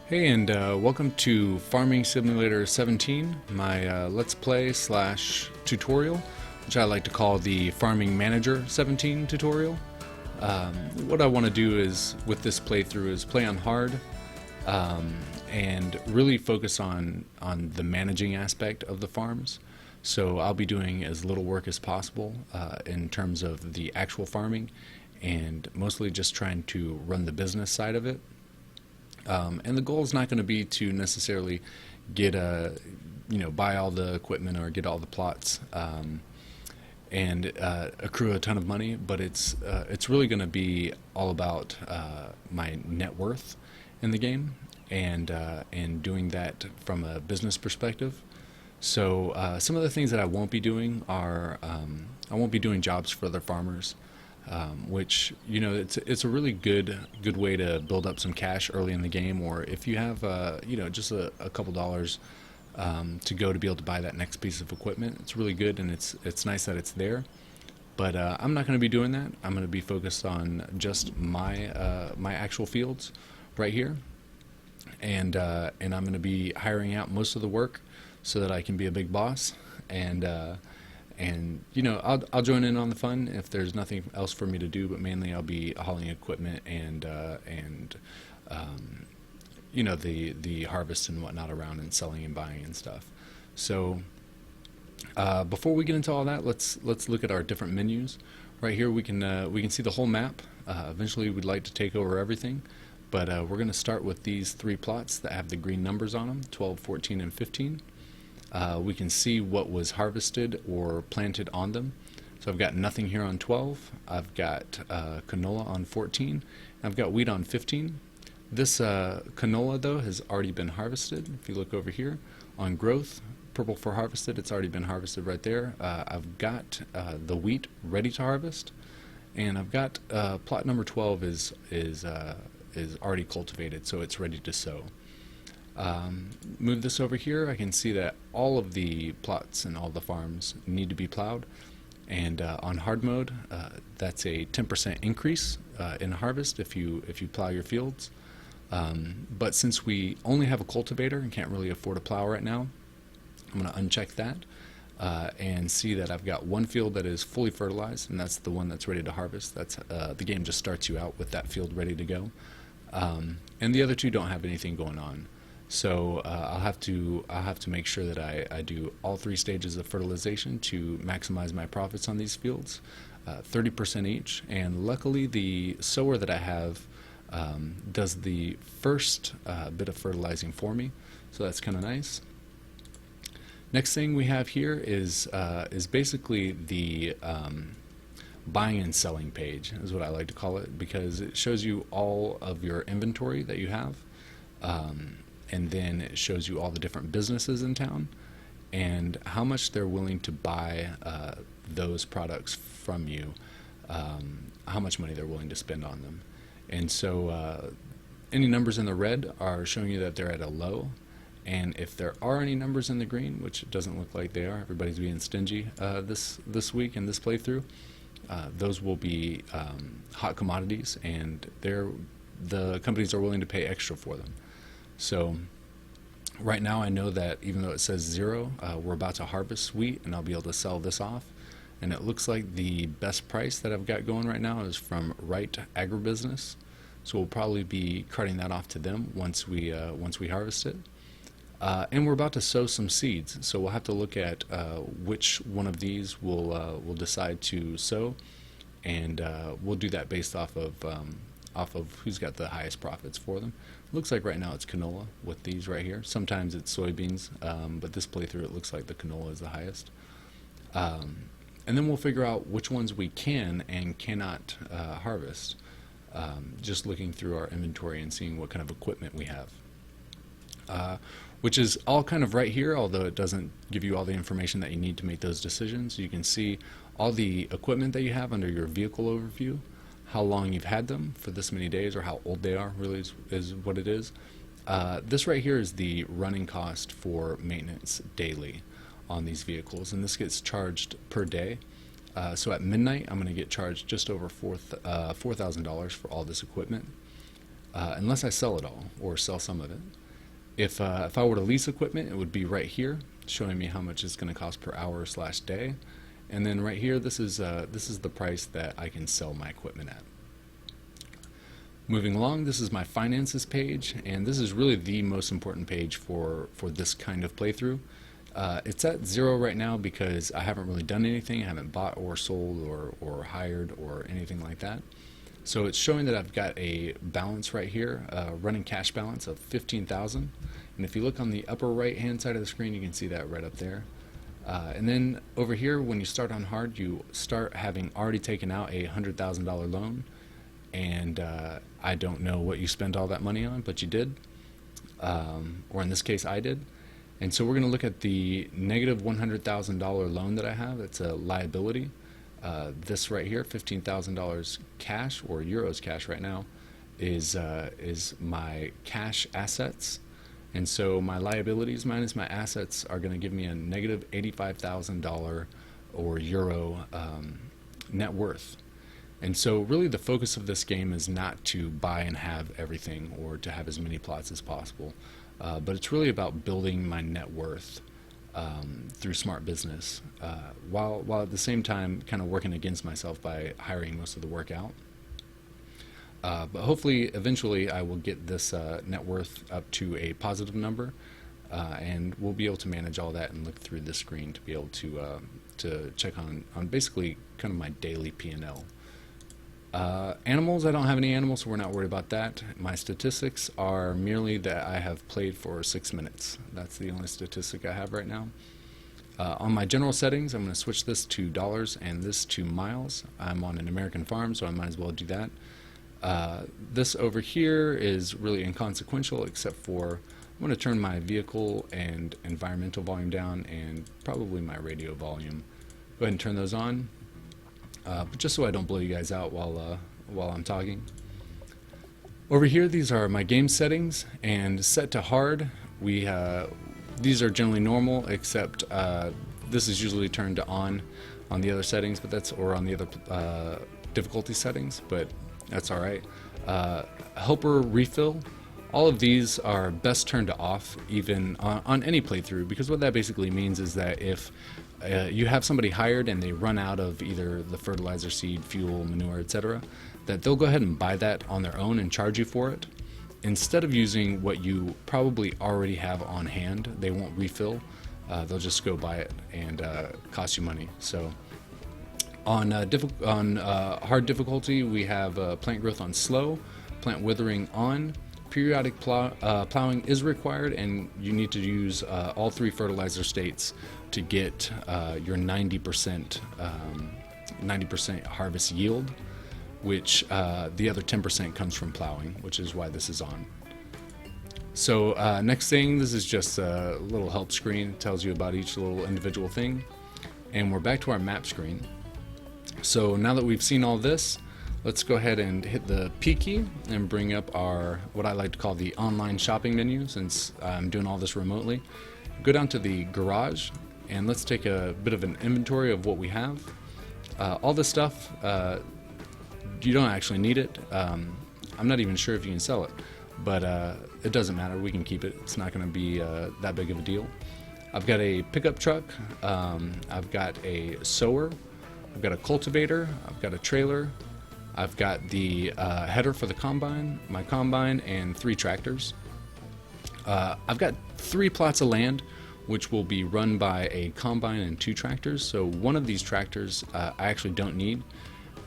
Hey, and welcome to Farming Simulator 17, my Let's Play slash tutorial, which I like to call the Farming Manager 17 tutorial. What I want to do is, with this playthrough, is play on hard and really focus on the managing aspect of the farms. So I'll be doing as little work as possible in terms of the actual farming, and mostly just trying to run the business side of it. And the goal is not going to be to necessarily get buy all the equipment or get all the plots and accrue a ton of money, but it's really going to be all about my net worth in the game and doing that from a business perspective. So some of the things that I won't be doing are I won't be doing jobs for other farmers. Which it's a really good way to build up some cash early in the game, or if you have just a couple dollars to go to be able to buy that next piece of equipment. It's really good, and it's nice that it's there. But I'm not going to be doing that. I'm going to be focused on just my my actual fields right here, and I'm going to be hiring out most of the work so that I can be a big boss. And I'll join in on the fun if there's nothing else for me to do, but mainly I'll be hauling equipment and the harvest and whatnot around and selling and buying and stuff. So before we get into all that, let's look at our different menus. Right here we can see the whole map. Eventually we'd like to take over everything, but we're going to start with these three plots that have the green numbers on them: 12, 14, and 15. We can see what was harvested or planted on them. So I've got nothing here on 12, I've got canola on 14, and I've got wheat on 15. This canola though has already been harvested. If you look over here on growth, purple for harvested, it's already been harvested right there. I've got the wheat ready to harvest, and I've got plot number 12 is already cultivated, so it's ready to sow. Move this over here, I can see that all of the plots and all the farms need to be plowed, and on hard mode that's a 10% increase in harvest if you plow your fields, but since we only have a cultivator and can't really afford a plow right now, I'm going to uncheck that and see that I've got one field that is fully fertilized, and that's the one that's ready to harvest. That's the game just starts you out with that field ready to go, and the other two don't have anything going on. So I'll have to make sure that I do all three stages of fertilization to maximize my profits on these fields, 30% each. And luckily, the sower that I have does the first bit of fertilizing for me, so that's kind of nice. Next thing we have here is basically the buying and selling page, is what I like to call it, because it shows you all of your inventory that you have. And then it shows you all the different businesses in town and how much they're willing to buy those products from you, how much money they're willing to spend on them. And so any numbers in the red are showing you that they're at a low, and if there are any numbers in the green, which it doesn't look like they are, everybody's being stingy this week in this playthrough, those will be hot commodities, and the companies are willing to pay extra for them. So right now I know that even though it says 0, we're about to harvest wheat, and I'll be able to sell this off. And it looks like the best price that I've got going right now is from Right Agribusiness. So we'll probably be cutting that off to them once we harvest it. And we're about to sow some seeds, so we'll have to look at which one of these we'll decide to sow, and we'll do that based off of who's got the highest profits for them. Looks like right now it's canola with these right here. Sometimes it's soybeans, but this playthrough it looks like the canola is the highest. And then we'll figure out which ones we can and cannot harvest, just looking through our inventory and seeing what kind of equipment we have. Which is all kind of right here, although it doesn't give you all the information that you need to make those decisions. You can see all the equipment that you have under your vehicle overview, how long you've had them for this many days, or how old they are really is what it is. This right here is the running cost for maintenance daily on these vehicles, and this gets charged per day. So at midnight I'm going to get charged just over $4,000 for all this equipment. unless I sell it all or sell some of it. If I were to lease equipment, it would be right here, showing me how much it's going to cost per hour/day. And then right here, this is the price that I can sell my equipment at. Moving along, this is my finances page, and this is really the most important page for this kind of playthrough. It's at 0 right now because I haven't really done anything. I haven't bought or sold or hired or anything like that. So it's showing that I've got a balance right here, running cash balance of 15,000. And if you look on the upper right hand side of the screen, you can see that right up there. And then over here, when you start on hard, you start having already taken out a $100,000 loan. And I don't know what you spent all that money on, but you did. Or in this case, I did. And so we're going to look at the negative $100,000 loan that I have. It's a liability. This right here, $15,000 cash, or euros cash right now, is my cash assets. And so my liabilities minus my assets are going to give me a negative $85,000 or euro net worth. And so really the focus of this game is not to buy and have everything or to have as many plots as possible, but it's really about building my net worth through smart business, while at the same time kind of working against myself by hiring most of the work out. But hopefully eventually I will get this net worth up to a positive number, and we'll be able to manage all that and look through this screen to be able to check on basically kind of my daily P&L. Animals, I don't have any animals, so we're not worried about that. My statistics are merely that I have played for 6 minutes. That's the only statistic I have right now. On my general settings, I'm going to switch this to dollars and this to miles. I'm on an American farm, so I might as well do that. This over here is really inconsequential, except for I'm going to turn my vehicle and environmental volume down and probably my radio volume. Go ahead and turn those on. But just so I don't blow you guys out while I'm talking. Over here, these are my game settings, and set to hard. These are generally normal, except this is usually turned to on the other settings, or on the other difficulty settings, but that's all right. Helper refill. All of these are best turned to off, even on any playthrough, because what that basically means is that if you have somebody hired and they run out of either the fertilizer, seed, fuel, manure, etc., that they'll go ahead and buy that on their own and charge you for it. Instead of using what you probably already have on hand, they won't refill. They'll just go buy it and cost you money. So on hard difficulty, we have plant growth on slow, plant withering on. Periodic plowing is required, and you need to use all 3 fertilizer states to get your 90% harvest yield, which the other 10% comes from plowing, which is why this is on. So next thing, this is just a little help screen. It tells you about each little individual thing. And we're back to our map screen. So now that we've seen all this, let's go ahead and hit the P key and bring up our, what I like to call the online shopping menu, since I'm doing all this remotely. Go down to the garage, and let's take a bit of an inventory of what we have. All this stuff, you don't actually need it. I'm not even sure if you can sell it, but it doesn't matter. We can keep it. It's not going to be that big of a deal. I've got a pickup truck. I've got a sower. I've got a cultivator. I've got a trailer. I've got the header for the combine, my combine, and 3 tractors. I've got 3 plots of land, which will be run by a combine and 2 tractors. So one of these tractors I actually don't need,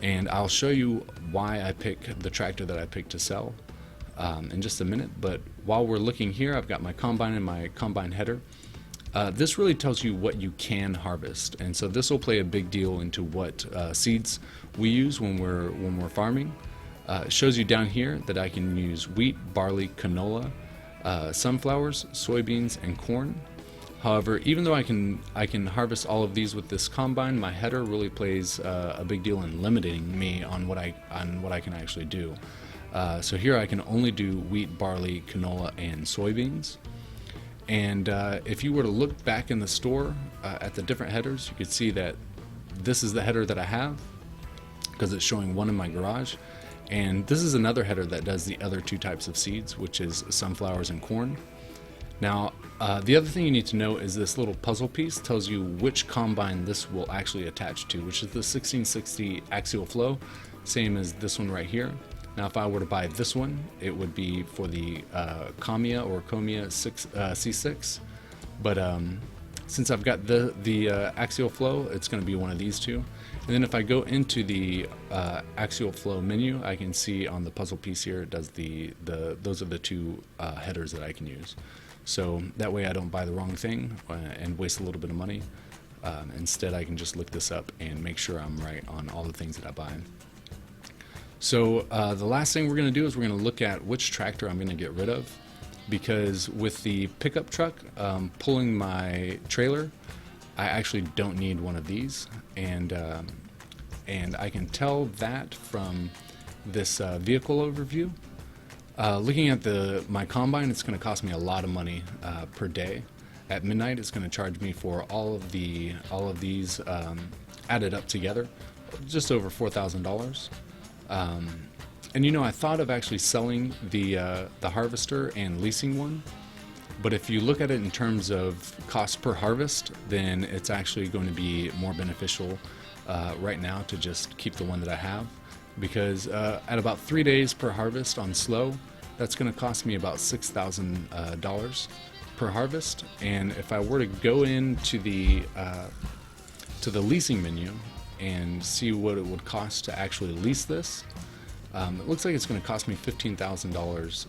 and I'll show you why I pick the tractor that I picked to sell in just a minute. But while we're looking here, I've got my combine and my combine header. This really tells you what you can harvest, and so this will play a big deal into what seeds we use when we're farming. It shows you down here that I can use wheat, barley, canola, sunflowers, soybeans, and corn. However, even though I can harvest all of these with this combine, my header really plays a big deal in limiting me on what I can actually do. So here I can only do wheat, barley, canola, and soybeans. And if you were to look back in the store at the different headers, you could see that this is the header that I have, because it's showing one in my garage. And this is another header that does the other two types of seeds, which is sunflowers and corn. Now, the other thing you need to know is this little puzzle piece tells you which combine this will actually attach to, which is the 1660 axial flow, same as this one right here. Now, if I were to buy this one, it would be for the Kamiya or Komiya C6. But since I've got the axial flow, it's going to be one of these two. And then if I go into the axial flow menu, I can see on the puzzle piece here, it does those are the two headers that I can use. So that way I don't buy the wrong thing and waste a little bit of money. Instead, I can just look this up and make sure I'm right on all the things that I buy. So the last thing we're going to do is we're going to look at which tractor I'm going to get rid of, because with the pickup truck pulling my trailer, I actually don't need one of these, and I can tell that from this vehicle overview. Looking at my combine, it's going to cost me a lot of money per day. At midnight, it's going to charge me for all of these added up together, just over $4,000. And you know, I thought of actually selling the harvester and leasing one, but if you look at it in terms of cost per harvest, then it's actually going to be more beneficial right now to just keep the one that I have, because at about 3 days per harvest on slow, that's going to cost me about $6,000 per harvest. And if I were to go into the leasing menu and see what it would cost to actually lease this, it looks like it's going to cost me $15,000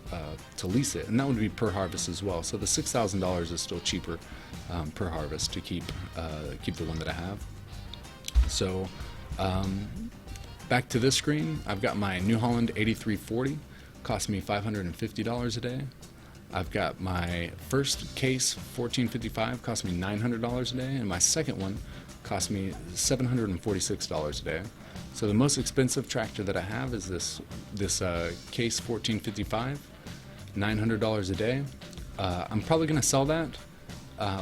to lease it, and that would be per harvest as well. So the $6,000 is still cheaper per harvest to keep the one that I have. So back to this screen, I've got my New Holland 8340, cost me $550 a day. I've got my first case 1455, cost me $900 a day, and my second one cost me $746 a day. So the most expensive tractor that I have is this case 1455, $900 a day. I'm probably going to sell that,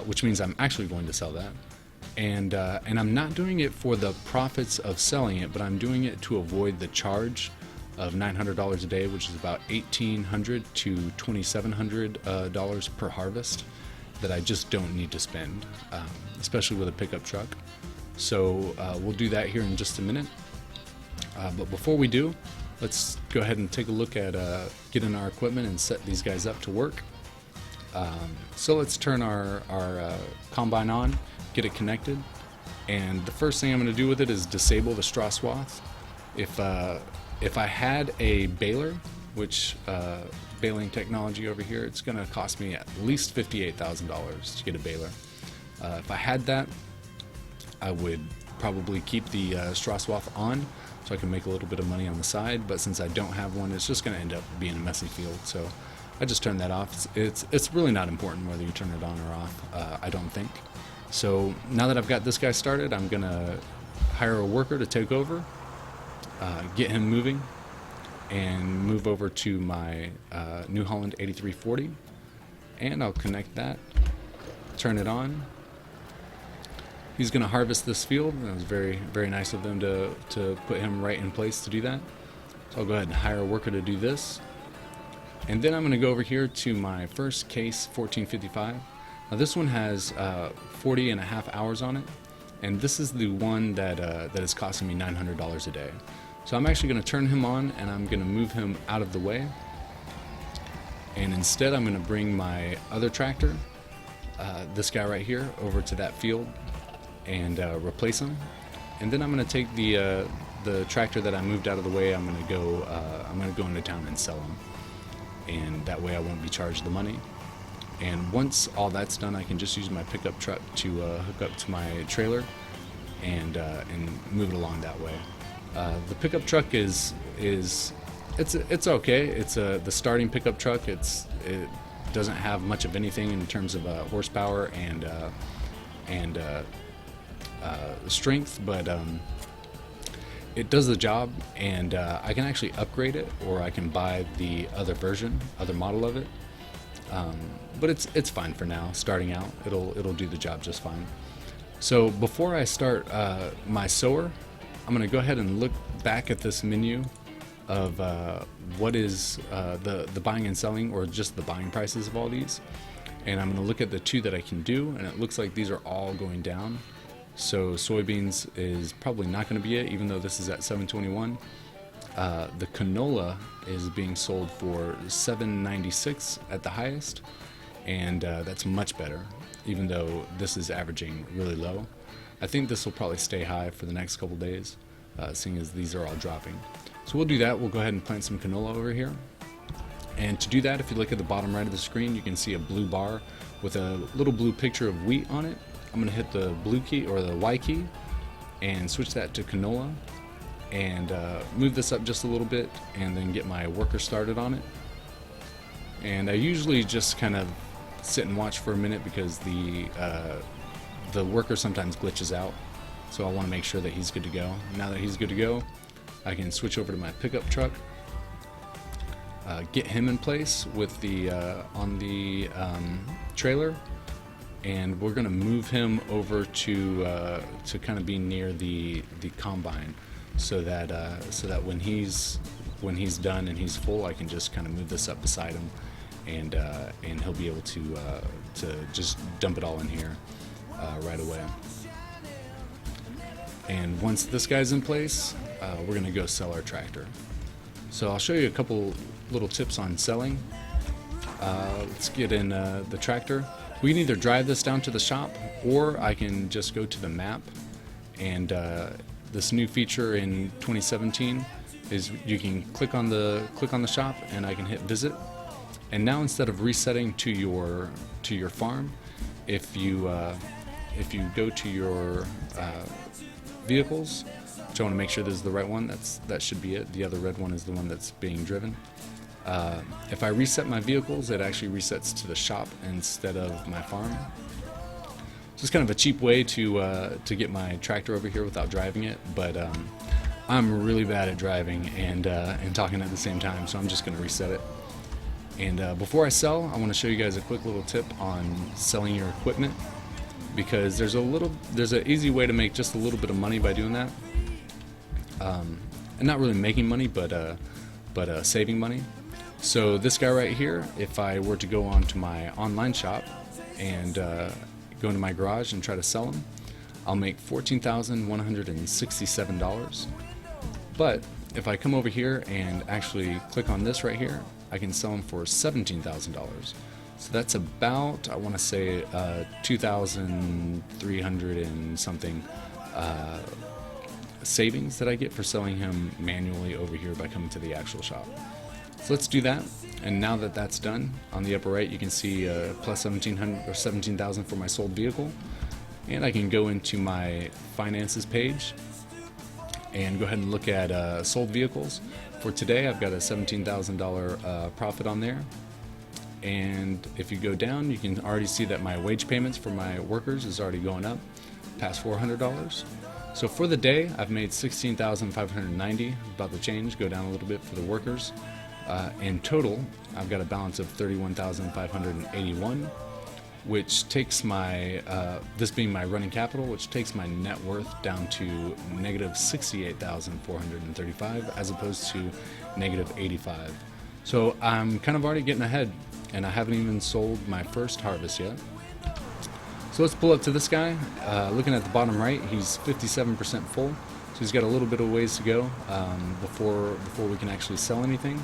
which means I'm actually going to sell that. And I'm not doing it for the profits of selling it, but I'm doing it to avoid the charge of $900 a day, which is about $1,800 to $2,700 per harvest that I just don't need to spend, especially with a pickup truck. So we'll do that here in just a minute. But before we do, let's go ahead and take a look at getting our equipment and set these guys up to work. So let's turn our combine on, get it connected, and the first thing I'm going to do with it is disable the straw swath. If I had a baler, which baling technology over here, it's going to cost me at least $58,000 to get a baler. If I had that, I would probably keep the straw swath on so I can make a little bit of money on the side, but since I don't have one, it's just going to end up being a messy field, so I just turned that off. It's really not important whether you turn it on or off, I don't think. So now that I've got this guy started, I'm going to hire a worker to take over, get him moving, and move over to my New Holland 8340, and I'll connect that, turn it on. He's going to harvest this field. It was very, very nice of them to put him right in place to do that. So I'll go ahead and hire a worker to do this. And then I'm going to go over here to my first case 1455. Now this one has 40 and a half hours on it, and this is the one that is costing me $900 a day. So I'm actually going to turn him on, and I'm going to move him out of the way. And instead I'm going to bring my other tractor, this guy right here, over to that field and replace him. And then I'm going to take the tractor that I moved out of the way. I'm going to go into town and sell him, and that way I won't be charged the money. And once all that's done, I can just use my pickup truck to hook up to my trailer and move it along that way. The pickup truck is it's okay. It's the starting pickup truck. It doesn't have much of anything in terms of horsepower and strength, but it does the job, and I can actually upgrade it, or I can buy the other model of it. But it's fine for now. Starting out, it'll do the job just fine. So before I start my sower, I'm going to go ahead and look back at this menu of what is the buying and selling, or just the buying prices of all these. And I'm going to look at the two that I can do, and it looks like these are all going down. So soybeans is probably not going to be it, even though this is at 721. The canola is being sold for 796 at the highest, and that's much better, even though this is averaging really low. I think this will probably stay high for the next couple days, seeing as these are all dropping. So we'll do that. We'll go ahead and plant some canola over here. And to do that, if you look at the bottom right of the screen, you can see a blue bar with a little blue picture of wheat on it. I'm going to hit the blue key, or the Y key, and switch that to canola, and move this up just a little bit, and then get my worker started on it. And I usually just kind of sit and watch for a minute, because the worker sometimes glitches out, so I want to make sure that he's good to go. Now that he's good to go, I can switch over to my pickup truck, get him in place with the on the trailer, and we're going to move him over to kind of be near the combine, so that when he's done and he's full, I can just kind of move this up beside him, and he'll be able to just dump it all in here right away. And once this guy's in place, we're going to go sell our tractor. So I'll show you a couple little tips on selling. Let's get in the tractor. We can either drive this down to the shop, or I can just go to the map. And this new feature in 2017 is you can click on the shop, and I can hit visit. And now, instead of resetting to your farm, if you go to your vehicles, which I want to make sure this is the right one, that should be it. The other red one is the one that's being driven. If I reset my vehicles, it actually resets to the shop instead of my farm. So it's kind of a cheap way to get my tractor over here without driving it, but I'm really bad at driving and talking at the same time, so I'm just going to reset it. And before I sell, I want to show you guys a quick little tip on selling your equipment, because there's an easy way to make just a little bit of money by doing that, and not really making money, but saving money. So this guy right here, if I were to go on to my online shop and go into my garage and try to sell them, I'll make $14,167. But if I come over here and actually click on this right here, I can sell them for $17,000. So that's about, I want to say, 2,300 and something savings that I get for selling him manually over here by coming to the actual shop. So let's do that. And now that that's done, on the upper right you can see plus 1,700 or 17,000 for my sold vehicle. And I can go into my finances page and go ahead and look at sold vehicles. For today, I've got a $17,000 profit on there. And if you go down, you can already see that my wage payments for my workers is already going up past $400. So for the day, I've made $16,590, about the change, go down a little bit for the workers. In total, I've got a balance of $31,581, which takes my, this being my running capital, which takes my net worth down to negative $68,435 as opposed to negative $85. So I'm kind of already getting ahead, and I haven't even sold my first harvest yet. So let's pull up to this guy. Looking at the bottom right, he's 57% full, so he's got a little bit of ways to go before we can actually sell anything.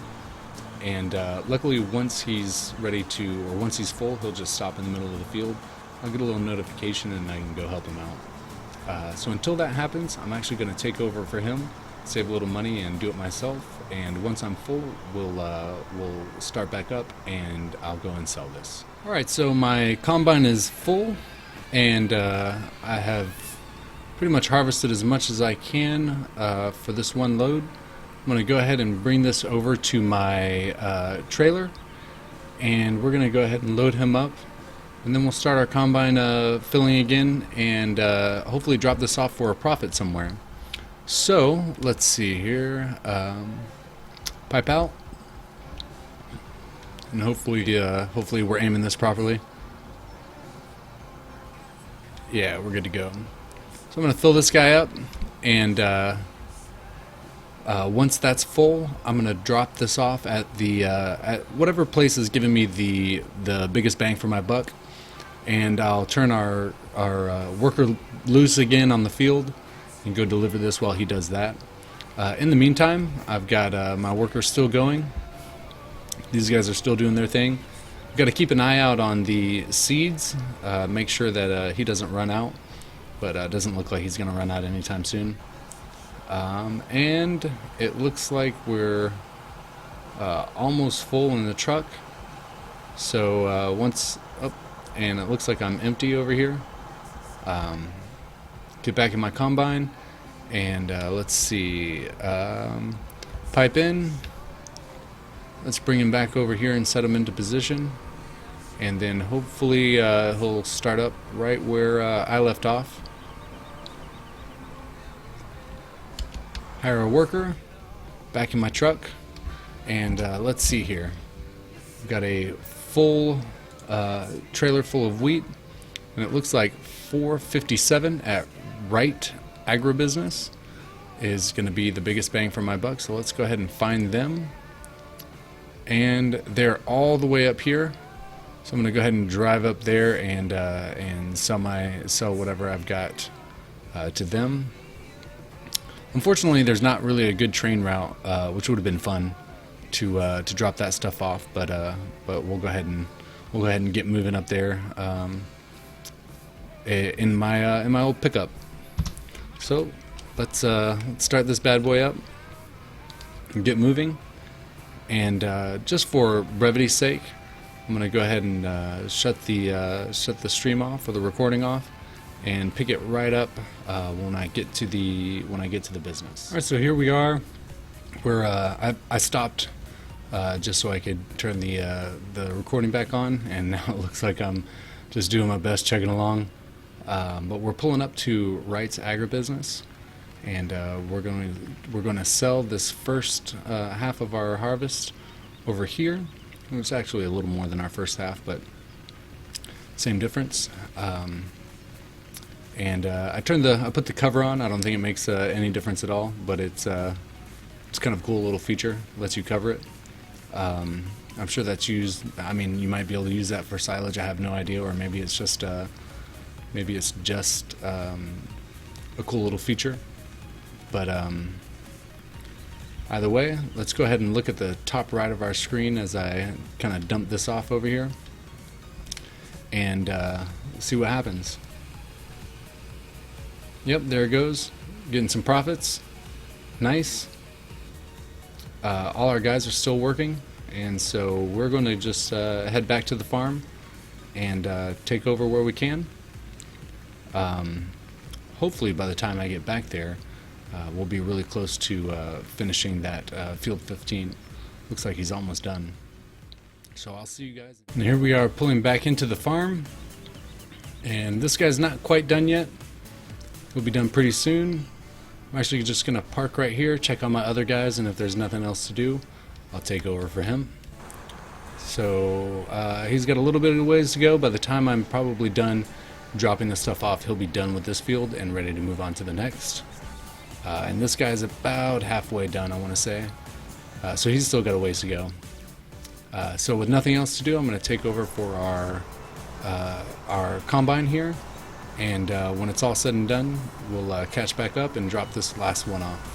And luckily, once he's ready to, or once he's full, he'll just stop in the middle of the field. I'll get a little notification and I can go help him out. So until that happens, I'm actually going to take over for him, save a little money and do it myself. And once I'm full, we'll start back up and I'll go and sell this. Alright, so my combine is full, and I have pretty much harvested as much as I can for this one load. I'm going to go ahead and bring this over to my trailer, and we're going to go ahead and load him up, and then we'll start our combine filling again, and hopefully drop this off for a profit somewhere. So let's see here, pipe out, and hopefully we're aiming this properly. Yeah, we're good to go. So I'm going to fill this guy up, and Once that's full, I'm gonna drop this off at the at whatever place is giving me the biggest bang for my buck, and I'll turn our worker loose again on the field and go deliver this while he does that. In the meantime, I've got my workers still going. These guys are still doing their thing. I've got to keep an eye out on the seeds, make sure that he doesn't run out, but it doesn't look like he's going to run out anytime soon. And it looks like we're almost full in the truck. So once up, and it looks like I'm empty over here. Get back in my combine, and let's see. Pipe in. Let's bring him back over here and set him into position, and then hopefully he'll start up right where I left off. Hire a worker, back in my truck, and let's see here. We've got a full trailer full of wheat, and it looks like 457 at Right Agribusiness is going to be the biggest bang for my buck. So let's go ahead and find them. And they're all the way up here, so I'm going to go ahead and drive up there and sell whatever I've got to them. Unfortunately, there's not really a good train route, which would have been fun to drop that stuff off. But we'll go ahead and get moving up there in my old pickup. So let's start this bad boy up and get moving. And just for brevity's sake, I'm going to go ahead and shut the stream off or the recording off, and pick it right up when I get to the business. All right, so here we are. Where I stopped just so I could turn the recording back on, and now it looks like I'm just doing my best, chugging along. But we're pulling up to Wright's Agribusiness, and we're going to sell this first half of our harvest over here. It's actually a little more than our first half, but same difference. And I put the cover on. I don't think it makes any difference at all, but it's kind of a cool little feature. Lets you cover it. I'm sure that's used. I mean, you might be able to use that for silage. I have no idea, or maybe it's just a cool little feature. But either way, let's go ahead and look at the top right of our screen as I kind of dump this off over here, and see what happens. Yep, there it goes. Getting some profits. Nice. All our guys are still working, and so we're going to just head back to the farm and take over where we can. Hopefully by the time I get back there, we'll be really close to finishing that field 15. Looks like he's almost done. So I'll see you guys. And here we are pulling back into the farm, and this guy's not quite done yet. He'll be done pretty soon. I'm actually just going to park right here, check on my other guys, and if there's nothing else to do, I'll take over for him. So he's got a little bit of ways to go. By the time I'm probably done dropping the stuff off, he'll be done with this field and ready to move on to the next. And this guy's about halfway done, I want to say. So he's still got a ways to go. So with nothing else to do, I'm going to take over for our combine here. And when it's all said and done, we'll catch back up and drop this last one off.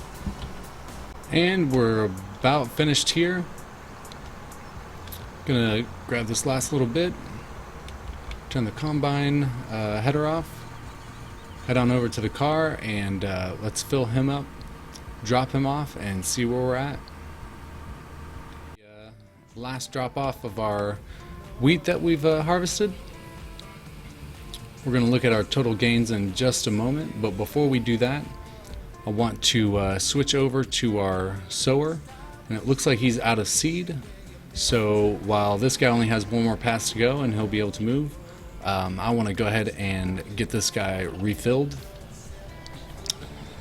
And we're about finished here. Gonna grab this last little bit, turn the combine header off, head on over to the car, and let's fill him up, drop him off, and see where we're at. The last drop off of our wheat that we've harvested. We're going to look at our total gains in just a moment, but before we do that, I want to switch over to our sower, and it looks like he's out of seed. So while this guy only has one more pass to go and he'll be able to move, I want to go ahead and get this guy refilled.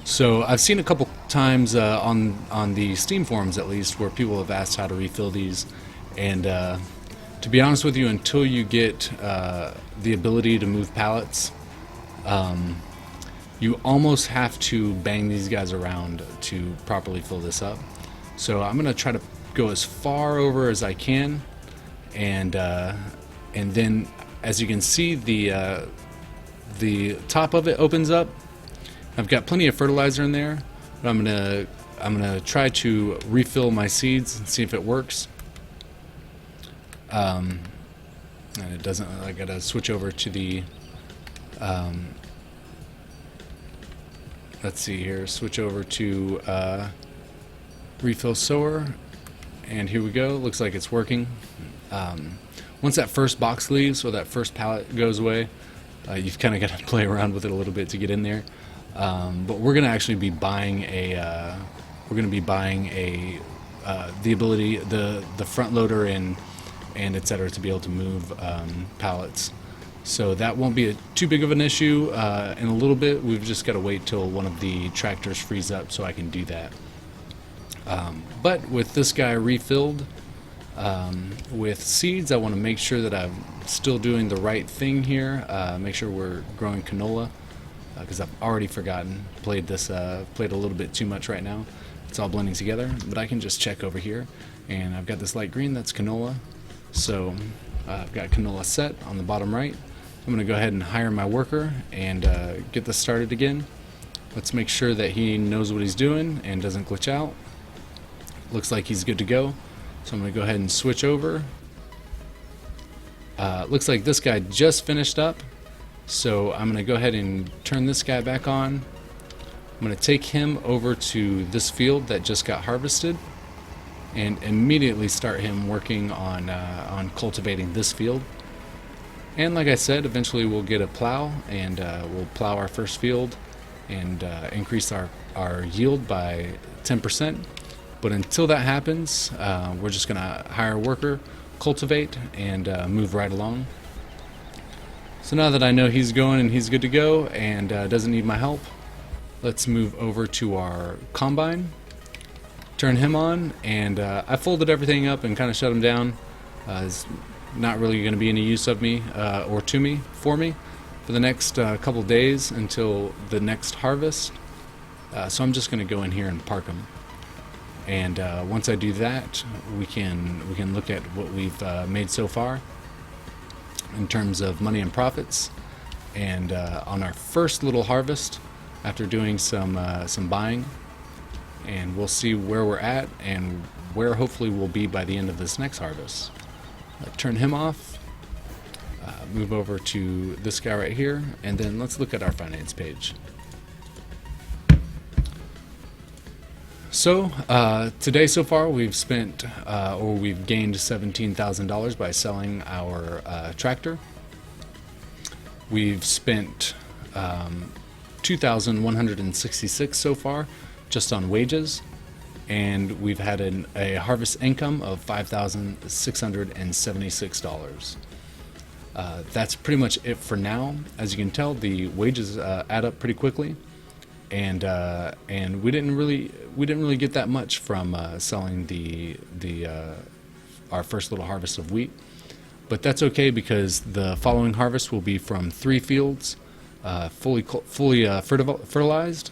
So I've seen a couple times on the Steam forums, at least, where people have asked how to refill these, and to be honest with you, until you get the ability to move pallets, you almost have to bang these guys around to properly fill this up. So I'm gonna try to go as far over as I can, and then as you can see, the top of it opens up. I've got plenty of fertilizer in there, but I'm gonna try to refill my seeds and see if it works. And it doesn't. I gotta switch over to the let's see here, switch over to refill sower, and here we go. Looks like it's working. Once that first box leaves, or that first pallet goes away, you've kind of got to play around with it a little bit to get in there. But we're going to actually be buying the ability, the front loader and etc. to be able to move pallets. So that won't be too big of an issue in a little bit. We've just got to wait till one of the tractors frees up so I can do that. But with this guy refilled with seeds, I want to make sure that I'm still doing the right thing here. Make sure we're growing canola, because I've already forgotten. Played a little bit too much right now. It's all blending together, but I can just check over here, and I've got this light green, that's canola. So I've got canola set on the bottom right. I'm going to go ahead and hire my worker and get this started again. Let's make sure that he knows what he's doing and doesn't glitch out. Looks like he's good to go. So I'm going to go ahead and switch over. Looks like this guy just finished up. So I'm going to go ahead and turn this guy back on. I'm going to take him over to this field that just got harvested and immediately start him working on cultivating this field. And like I said, eventually we'll get a plow and we'll plow our first field and increase our yield by 10%. But until that happens, we're just going to hire a worker, cultivate, and move right along. So now that I know he's going and he's good to go and doesn't need my help, let's move over to our combine, turn him on, and I folded everything up and kind of shut him down. It's not really going to be any use of me or for me for the next couple days until the next harvest. So I'm just going to go in here and park him. And once I do that, we can look at what we've made so far in terms of money and profits. And on our first little harvest, after doing some buying, and we'll see where we're at and where hopefully we'll be by the end of this next harvest. Turn him off, move over to this guy right here, and then let's look at our finance page. So today so far we've spent we've gained $17,000 by selling our tractor. We've spent $2,166 so far just on wages, and we've had a harvest income of $5,676. That's pretty much it for now. As you can tell, the wages add up pretty quickly, and we didn't really get that much from selling our first little harvest of wheat. But that's okay, because the following harvest will be from 3 fields, fully fertilized.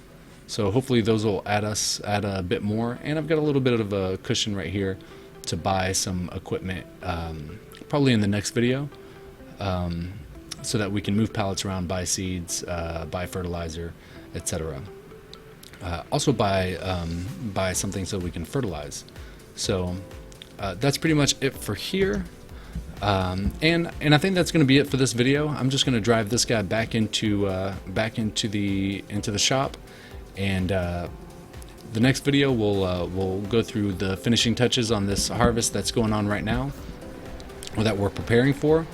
So hopefully those will add a bit more, and I've got a little bit of a cushion right here to buy some equipment, probably in the next video, so that we can move pallets around, buy seeds, buy fertilizer, etc. Also buy something so we can fertilize. So that's pretty much it for here. And I think that's going to be it for this video. I'm just going to drive this guy back into the shop, and the next video we'll go through the finishing touches on this harvest that's going on right now, or that we're preparing for,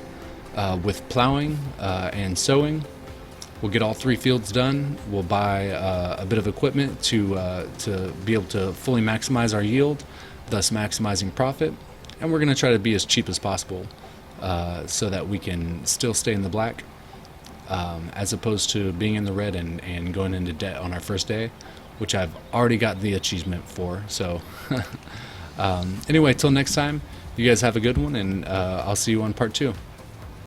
with plowing and sowing. We'll get all 3 fields done. We'll buy a bit of equipment to be able to fully maximize our yield, thus maximizing profit. And we're going to try to be as cheap as possible, so that we can still stay in the black, as opposed to being in the red and going into debt on our first day, which I've already got the achievement for. So anyway, till next time, you guys have a good one, and I'll see you on part 2.